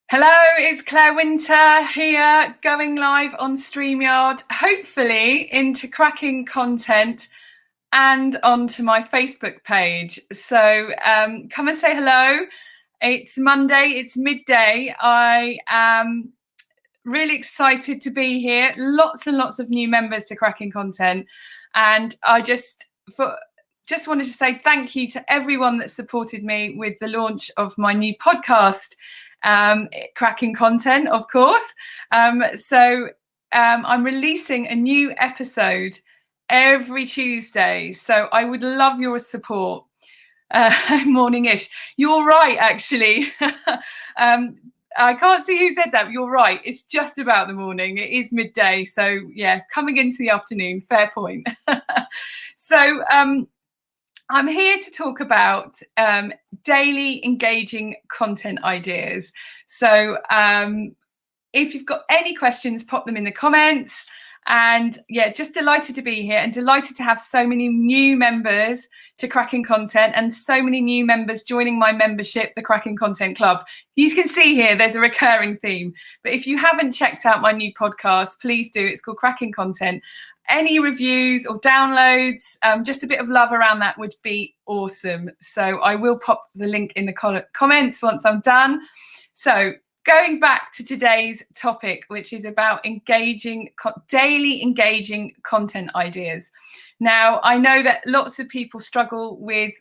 Hello, it's Claire Winter here, going live on StreamYard, hopefully into cracking content and onto my Facebook page. So come and say hello. It's Monday, it's midday. I am really excited to be here. Lots and lots of new members to cracking content. And I just wanted to say thank you to everyone that supported me with the launch of my new podcast. Cracking content, of course. I'm releasing a new episode every Tuesday, so I would love your support. Morning-ish. You're right, actually. I can't see who said that, but you're right. It's just about the morning. It is midday, so yeah, coming into the afternoon. Fair point. So I'm here to talk about daily engaging content ideas. So if you've got any questions, pop them in the comments. And yeah, just delighted to be here and delighted to have so many new members to Cracking Content and so many new members joining my membership, the Cracking Content Club. You can see here, there's a recurring theme. But if you haven't checked out my new podcast, please do. It's called Cracking Content. Any reviews or downloads, just a bit of love around that would be awesome. So I will pop the link in the comments once I'm done. So going back to today's topic, which is about daily engaging content ideas. Now, I know that lots of people struggle with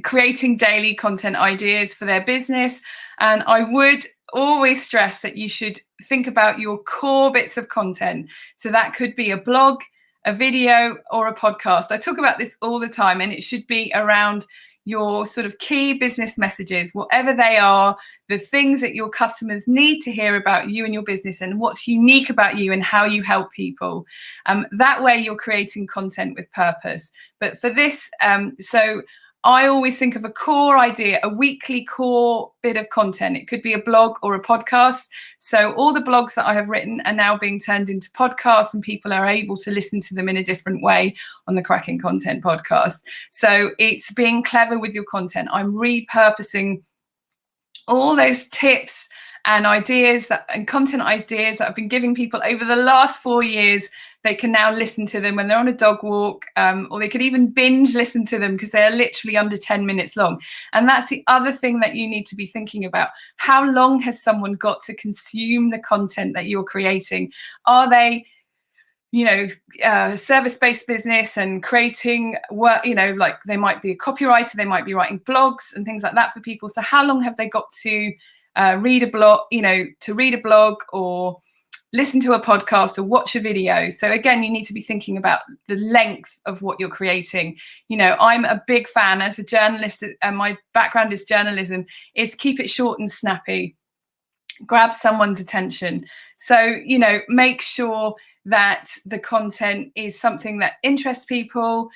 creating daily content ideas for their business, and I would always stress that you should think about your core bits of content. So that could be a blog, a video, or a podcast. I talk about this all the time, and it should be around your sort of key business messages, whatever they are, the things that your customers need to hear about you and your business and what's unique about you and how you help people. That way you're creating content with purpose. But for this, so I always think of a core idea, a weekly core bit of content. It could be a blog or a podcast. So all the blogs that I have written are now being turned into podcasts, and people are able to listen to them in a different way on the Cracking Content podcast. So it's being clever with your content. I'm repurposing all those tips and ideas and content ideas that I've been giving people over the last 4 years. They can now listen to them when they're on a dog walk, or they could even binge listen to them because they're literally under 10 minutes long. And that's the other thing that you need to be thinking about. How long has someone got to consume the content that you're creating? Are they, service-based business and creating work, like they might be a copywriter, they might be writing blogs and things like that for people. So how long have they got to read a blog, or listen to a podcast or watch a video? So again, you need to be thinking about the length of what you're creating. I'm a big fan as a journalist, and my background is journalism, is keep it short and snappy. Grab someone's attention. So, make sure that the content is something that interests people,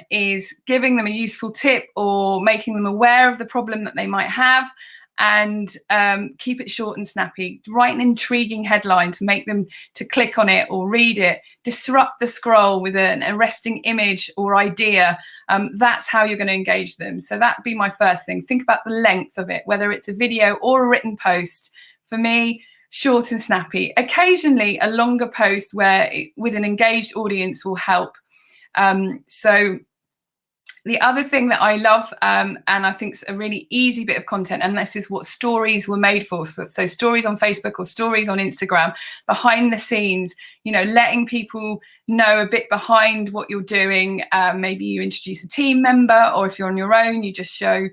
is giving them a useful tip or making them aware of the problem that they might have, and keep it short and snappy. Write an intriguing headline to make them to click on it or read it. Disrupt the scroll with an arresting image or idea. That's how you're going to engage them. So that'd be my first thing. Think about the length of it, whether it's a video or a written post. For me, short and snappy. Occasionally a longer post with an engaged audience will help. So the other thing that I love, and I think is a really easy bit of content, and this is what stories were made for. So stories on Facebook or stories on Instagram, behind the scenes, letting people know a bit behind what you're doing. Maybe you introduce a team member, or if you're on your own, you just show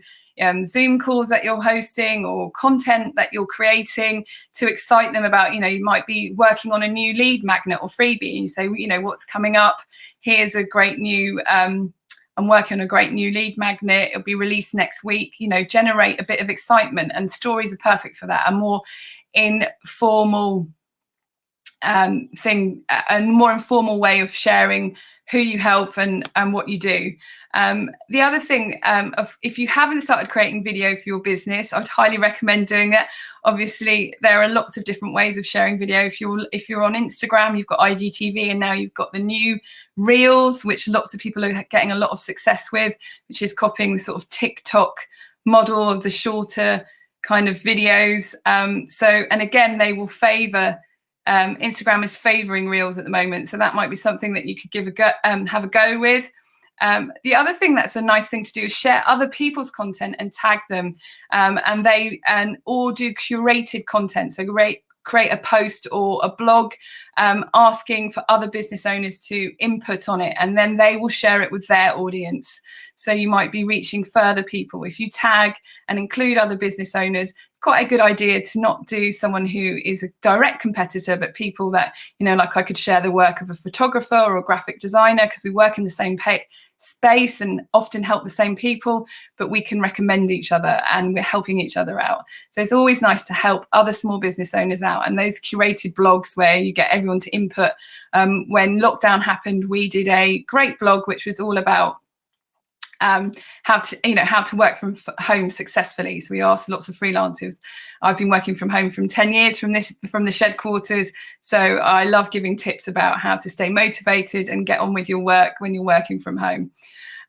Zoom calls that you're hosting or content that you're creating to excite them about, you might be working on a new lead magnet or freebie, and you say, what's coming up? Here's a great new, I'm working on a great new lead magnet. It'll be released next week. Generate a bit of excitement, and stories are perfect for that. A more informal thing, a more informal way of sharing who you help and what you do. The other thing, if you haven't started creating video for your business, I'd highly recommend doing it. Obviously, there are lots of different ways of sharing video. If you're on Instagram, you've got IGTV, and now you've got the new Reels, which lots of people are getting a lot of success with, which is copying the sort of TikTok model of the shorter kind of videos. And again, they will favor, Instagram is favoring reels at the moment. So that might be something that you could give a go, have a go with. The other thing that's a nice thing to do is share other people's content and tag them, or do curated content. So create a post or a blog asking for other business owners to input on it, and then they will share it with their audience. So you might be reaching further people. If you tag and include other business owners, quite a good idea to not do someone who is a direct competitor, but people that, like I could share the work of a photographer or a graphic designer, because we work in the same space and often help the same people, but we can recommend each other and we're helping each other out. So it's always nice to help other small business owners out. And those curated blogs where you get everyone to input. When lockdown happened, we did a great blog which was all about how to work from home successfully. So we asked lots of freelancers. I've been working from home from 10 years from the shed quarters. So I love giving tips about how to stay motivated and get on with your work when you're working from home.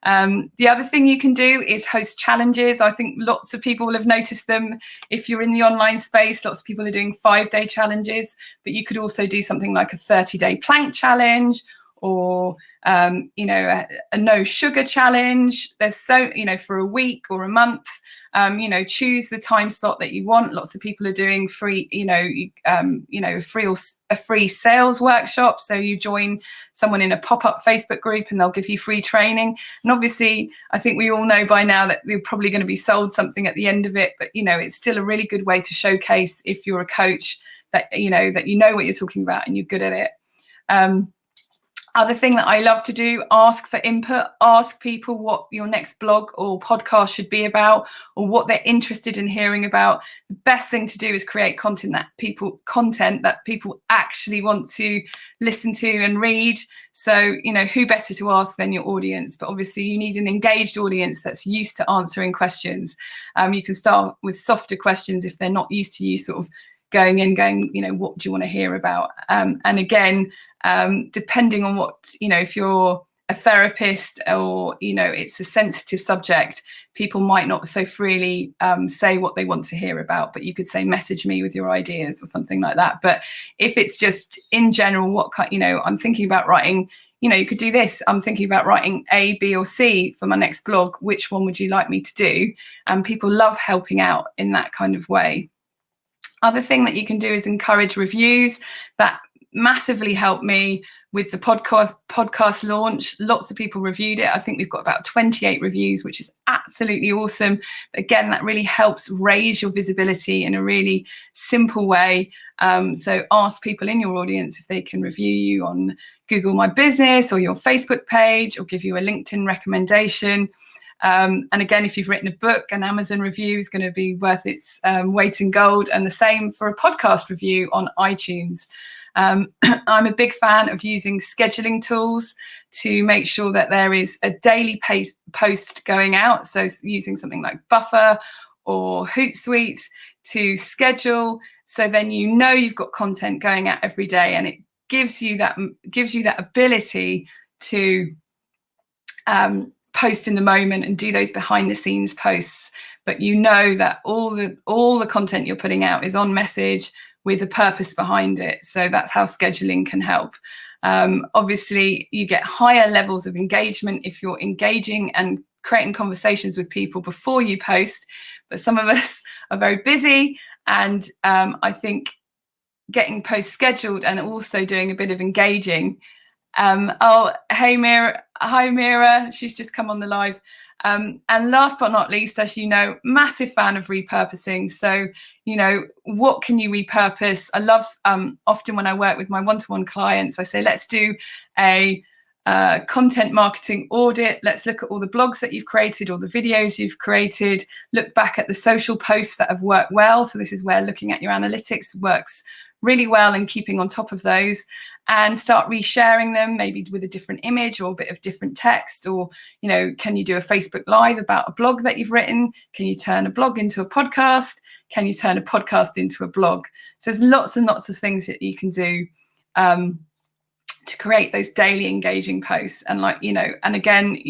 The other thing you can do is host challenges. I think lots of people will have noticed them. If you're in the online space, lots of people are doing 5-day challenges, but you could also do something like a 30-day plank challenge, or a no sugar challenge. There's for a week or a month, choose the time slot that you want. Lots of people are doing free, a free sales workshop. So you join someone in a pop-up Facebook group and they'll give you free training. And obviously, I think we all know by now that you're probably going to be sold something at the end of it, but it's still a really good way to showcase, if you're a coach, that you know what you're talking about and you're good at it. Other thing that I love to do, ask for input, ask people what your next blog or podcast should be about, or what they're interested in hearing about. The best thing to do is create content that people actually want to listen to and read. So, who better to ask than your audience? But obviously you need an engaged audience that's used to answering questions. You can start with softer questions if they're not used to you sort of going, what do you want to hear about? And again, depending on what, if you're a therapist or, it's a sensitive subject, people might not so freely say what they want to hear about, but you could say, message me with your ideas or something like that. But if it's just in general, I'm thinking about writing, you could do this. I'm thinking about writing A, B, or C for my next blog. Which one would you like me to do? And people love helping out in that kind of way. Other thing that you can do is encourage reviews. That massively helped me with the podcast launch. Lots of people reviewed it. I think we've got about 28 reviews, which is absolutely awesome. But again, that really helps raise your visibility in a really simple way. So ask people in your audience if they can review you on Google My Business or your Facebook page, or give you a LinkedIn recommendation. And again, if you've written a book, an Amazon review is going to be worth its weight in gold, and the same for a podcast review on iTunes. I'm a big fan of using scheduling tools to make sure that there is a daily post going out. So using something like Buffer or Hootsuite to schedule, so then you've got content going out every day, and it gives you that ability to post in the moment and do those behind the scenes posts. But that all the content you're putting out is on message with a purpose behind it. So that's how scheduling can help. Obviously, you get higher levels of engagement if you're engaging and creating conversations with people before you post. But some of us are very busy, and I think getting posts scheduled and also doing a bit of engaging. Hey Mira. Hi Mira, she's just come on the live. And last but not least, as you know, massive fan of repurposing. So, what can you repurpose? I love, often when I work with my one-to-one clients, I say, let's do a content marketing audit. Let's look at all the blogs that you've created, all the videos you've created, look back at the social posts that have worked well. So this is where looking at your analytics works really well, and keeping on top of those, and start resharing them, maybe with a different image or a bit of different text. Or, can you do a Facebook Live about a blog that you've written? Can you turn a blog into a podcast? Can you turn a podcast into a blog? So there's lots and lots of things that you can do to create those daily engaging posts. And and again,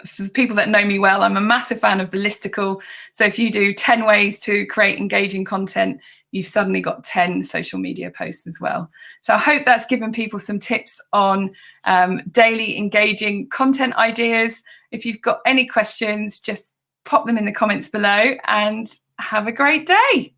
for people that know me well, I'm a massive fan of the listicle. So if you do 10 ways to create engaging content, you've suddenly got 10 social media posts as well. So I hope that's given people some tips on daily engaging content ideas. If you've got any questions, just pop them in the comments below, and have a great day.